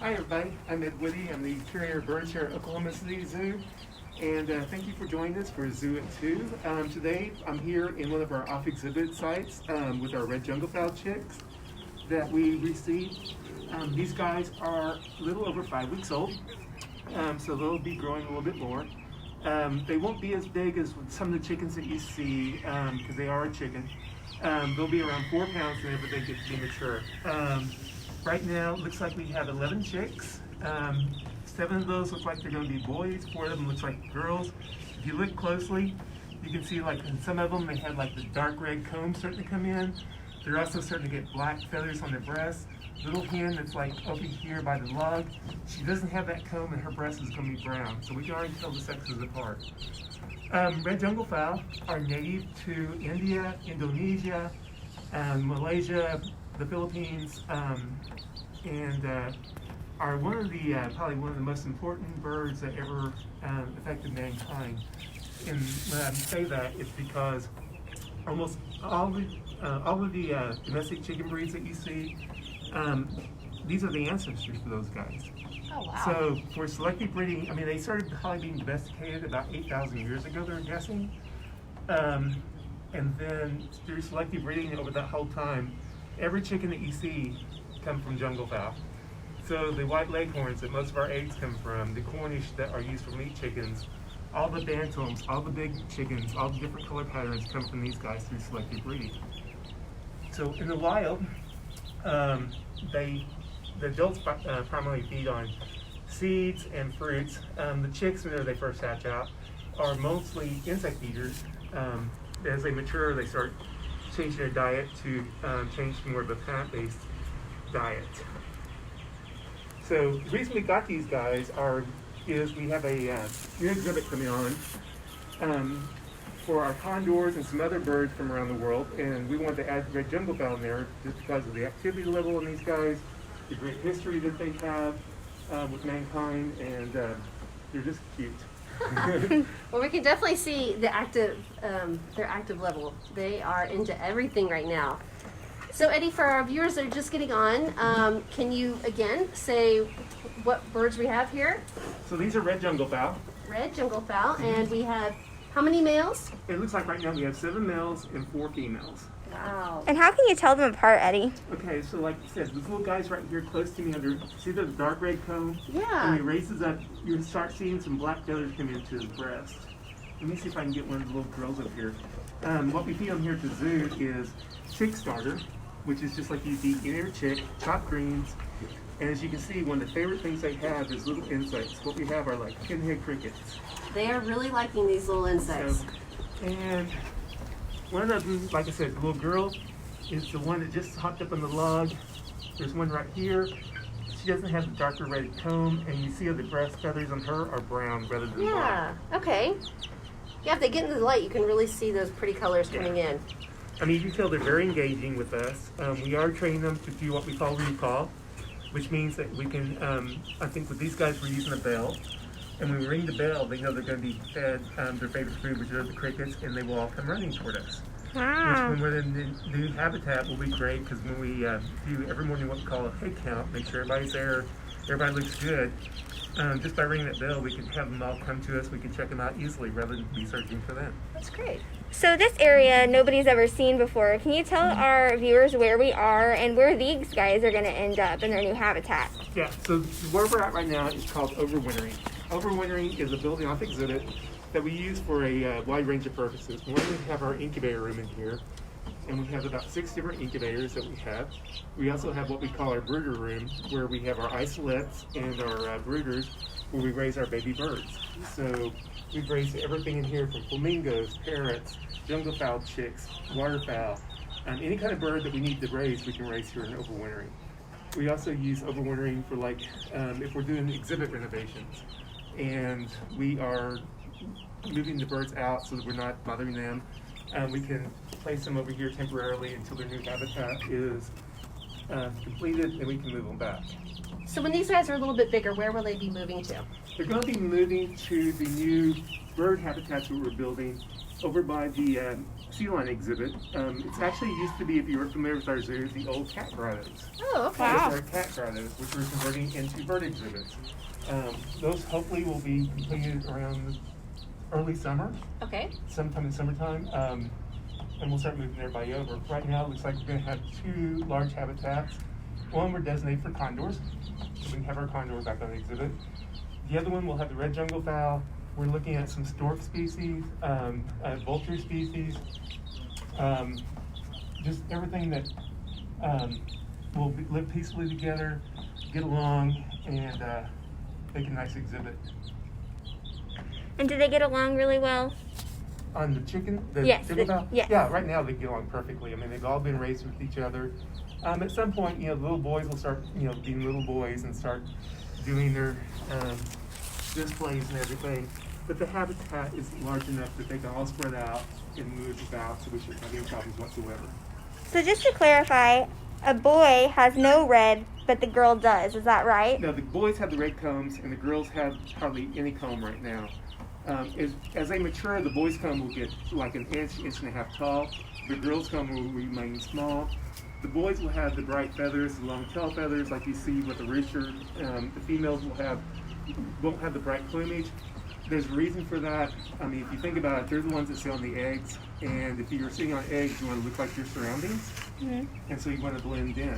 Hi everybody, I'm Ed Woody. I'm the curator of birds here at Oklahoma City Zoo, and thank you for joining us for Zoo Two. Today I'm here in one of our off-exhibit sites with our Red Junglefowl chicks that we received. These guys are a little over 5 weeks old, so they'll be growing a little bit more. They won't be as big as some of the chickens that you see because they are a chicken. They'll be around 4 pounds whenever they get to be mature. Right now, it looks like we have 11 chicks. 7 of those look like they're going to be boys. 4 of them looks like girls. If you look closely, you can see like in some of them they have like the dark red comb starting to come in. They're also starting to get black feathers on their breasts. Little hen that's like over here by the log, she doesn't have that comb and her breast is going to be brown. So we can already tell the sexes apart. Red Junglefowl are native to India, Indonesia, Malaysia, the Philippines, and are one of the probably one of the most important birds that ever affected mankind. And when I say that, it's because almost all of the domestic chicken breeds that you see, these are the ancestors for those guys. Oh, wow. So for selective breeding, I mean, they started probably being domesticated about 8,000 years ago, they're guessing. And then through selective breeding over that whole time, every chicken that you see come from junglefowl. So the white leghorns that most of our eggs come from, the Cornish that are used for meat chickens, all the bantams, all the big chickens, all the different color patterns come from these guys through selective breeding. So in the wild, the adults primarily feed on seeds and fruits. The chicks, whenever they first hatch out, are mostly insect eaters. As they mature, they start changing their diet to change to more of a plant-based diet. So the reason we got these guys is we have a new exhibit coming on for our condors and some other birds from around the world, and we wanted to add Red Junglefowl in there just because of the activity level in these guys, the great history that they have with mankind, and they're just cute. Well, we can definitely see the their active level. They are into everything right now. So, Eddie, for our viewers that are just getting on, can you again say what birds we have here? So these are Red Junglefowl. Red Junglefowl, and we have how many males? It looks like right now we have 7 males and 4 females. Wow. And how can you tell them apart, Eddie? Okay, so like I said, these little guys right here close to me under, see the dark red comb? Yeah. When he raises up, you start seeing some black feathers come into his breast. Let me see if I can get one of the little girls up here. What we feed them here at the zoo is chick starter, which is just like you feed any other chick, chopped greens. And as you can see, one of the favorite things they have is little insects. What we have are like pinhead crickets. They are really liking these little insects. So, and one of them, like I said, the little girl is the one that just hopped up on the log. There's one right here. She doesn't have the darker red comb, and you see how the breast feathers on her are brown rather than black. Yeah, okay. Yeah, if they get into the light, you can really see those pretty colors coming in. I mean, you can tell they're very engaging with us. We are training them to do what we call recall, which means that we can, I think with these guys, we're using a bell. And when we ring the bell, they know they're going to be fed their favorite food, which are the crickets, and they will all come running toward us. Wow. Which when we're in the new habitat will be great, because when we do every morning what we call a head count, make sure everybody's there, everybody looks good. Just by ringing that bell, we can have them all come to us. We can check them out easily rather than be searching for them. That's great. So this area nobody's ever seen before. Can you tell our viewers where we are and where these guys are going to end up in their new habitat? Yeah, so where we're at right now is called overwintering. Overwintering is a building off exhibit that we use for a wide range of purposes. One, we have our incubator room in here, and we have about 6 different incubators that we have. We also have what we call our brooder room, where we have our isolates and our brooders, where we raise our baby birds. So we've raised everything in here from flamingos, parrots, junglefowl chicks, waterfowl, any kind of bird that we need to raise, we can raise here in overwintering. We also use overwintering for like, if we're doing exhibit renovations, and we are moving the birds out so that we're not bothering them. We can place them over here temporarily until their new habitat is completed, then we can move them back. So when these guys are a little bit bigger, where will they be moving to? They're going to be moving to the new bird habitats that we're building over by the sea lion exhibit. It's actually used to be, if you were familiar with our zoo, the old cat grottos. Oh, okay. Wow. Those are cat grottos, which we're converting into bird exhibits. Those hopefully will be completed around early summer, Okay. sometime in summertime, and we'll start moving everybody over. Right now, it looks like we're going to have 2 large habitats. One we're designated for condors, so we can have our condor back on the exhibit. The other one will have the red junglefowl. We're looking at some stork species, vulture species, just everything that will live peacefully together, get along, and make a nice exhibit. And do they get along really well? On the chicken, the Yes, junglefowl? yes. Yeah, right now they get along perfectly. I mean, they've all been raised with each other. At some point, the little boys will start, being little boys and start doing their displays and everything. But the habitat is large enough that they can all spread out and move about, so we shouldn't have any problems whatsoever. So just to clarify, a boy has no red, but the girl does. Is that right? Now, the boys have the red combs, and the girls have hardly any comb right now. As they mature, the boys' comb will get like an inch, inch and a half tall. The girls' comb will remain small. The boys will have the bright feathers, the long tail feathers, like you see with the rooster. The females won't have the bright plumage. There's a reason for that. I mean, if you think about it, they're the ones that sit on the eggs, and if you're sitting on eggs, you want to look like your surroundings, and so you want to blend in.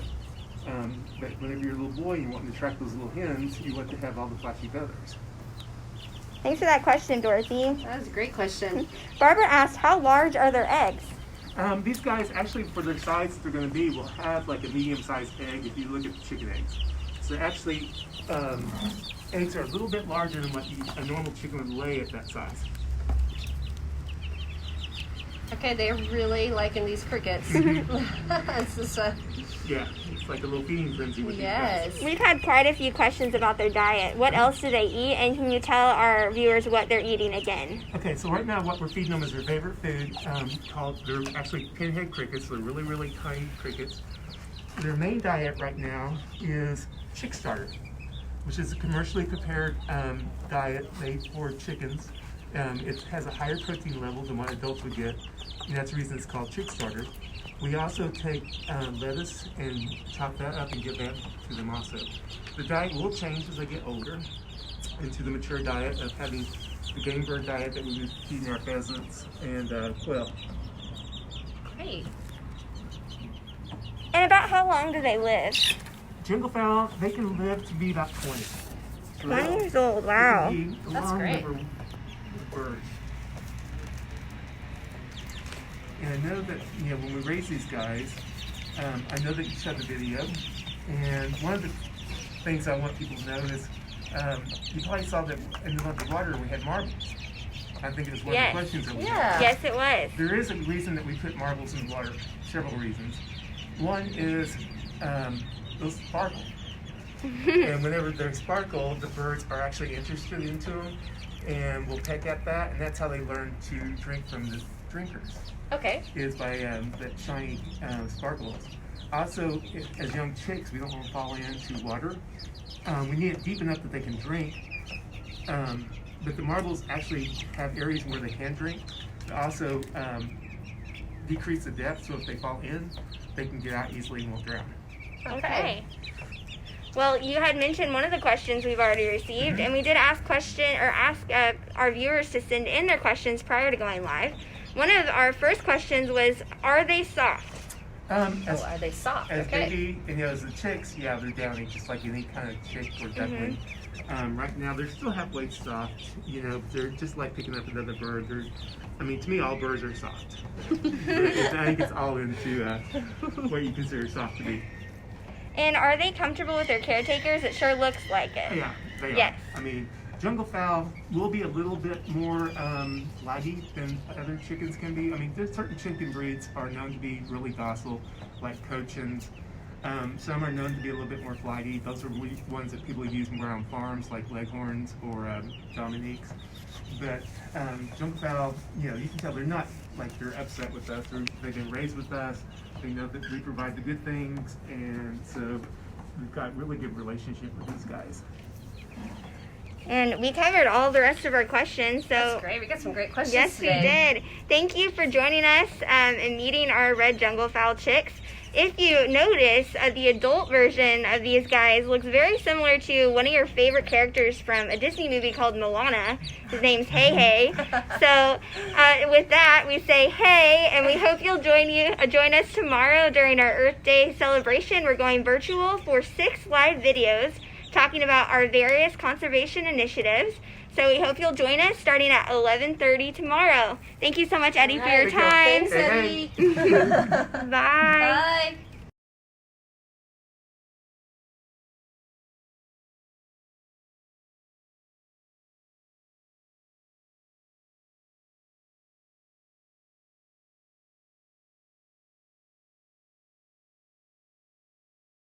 But whenever you're a little boy and you want to attract those little hens, you want to have all the flashy feathers. Thanks for that question, Dorothy. That was a great question. Barbara asked, how large are their eggs? These guys, actually, for their size they're going to be, will have like a medium-sized egg if you look at the chicken eggs. So actually, eggs are a little bit larger than what a normal chicken would lay at that size. Okay, they're really liking these crickets. It's just, Yeah, it's like a little feeding frenzy with yes. these guys. We've had quite a few questions about their diet. What else do they eat? And can you tell our viewers what they're eating again? Okay, so right now what we're feeding them is their favorite food, they're actually pinhead crickets. They're really, really tiny crickets. Their main diet right now is chick starter, which is a commercially prepared diet made for chickens. It has a higher protein level than what adults would get, and that's the reason it's called chick starter. We also take lettuce and chop that up and give that to them also. The diet will change as they get older into the mature diet of having the game bird diet that we would feed our pheasants and quail. Great. And about how long do they live? Junglefowl, they can live to be about 20. 20 years old, wow. They can be That's long great. liver birds. And I know that, when we raise these guys, I know that you shot the video, and one of the things I want people to know is, you probably saw that in the water we had marbles. I think it was one Yes. of the questions that we Yeah. had. Yes, it was. There is a reason that we put marbles in the water, several reasons. One is they'll sparkle. And whenever they sparkle, the birds are actually interested into them and will peck at that, and that's how they learn to drink from the drinkers, Okay. is by that shiny sparkles. Also, as young chicks, we don't want to fall into water. We need it deep enough that they can drink. But the marbles actually have areas where they can drink. They also decrease the depth, so if they fall in, they can get out easily and won't drown. Okay. Well, you had mentioned one of the questions we've already received, and we did ask our viewers to send in their questions prior to going live. One of our first questions was, are they soft? As, Are they soft? as Okay. baby, as the chicks, yeah, they're downy, just like any kind of chick or duckling. Right now, they're still halfway soft. They're just like picking up another bird. To me, all birds are soft. I think it's all into what you consider soft to be. And are they comfortable with their caretakers? It sure looks like it. Yeah, they are. Yes. Junglefowl will be a little bit more laggy than other chickens can be. There's certain chicken breeds are known to be really docile, like Cochins. Some are known to be a little bit more flighty. Those are ones that people use more on farms, like Leghorns or Dominiques. But Junglefowl, you know, you can tell they're not like they're upset with us. They've been raised with us. They know that we provide the good things, and so we've got really good relationship with these guys. And we covered all the rest of our questions. So That's great. We got some great questions yes, today. we did. Thank you for joining us and meeting our red junglefowl chicks. If you notice, the adult version of these guys looks very similar to one of your favorite characters from a Disney movie called Moana. His name's Hey Hey. So with that, we say hey, and we hope you'll join us tomorrow during our Earth Day celebration. We're going virtual for 6 live videos talking about our various conservation initiatives. So we hope you'll join us starting at 11:30 tomorrow. Thank you so much, Eddie, for your time. Thanks, Eddie. Bye. Bye.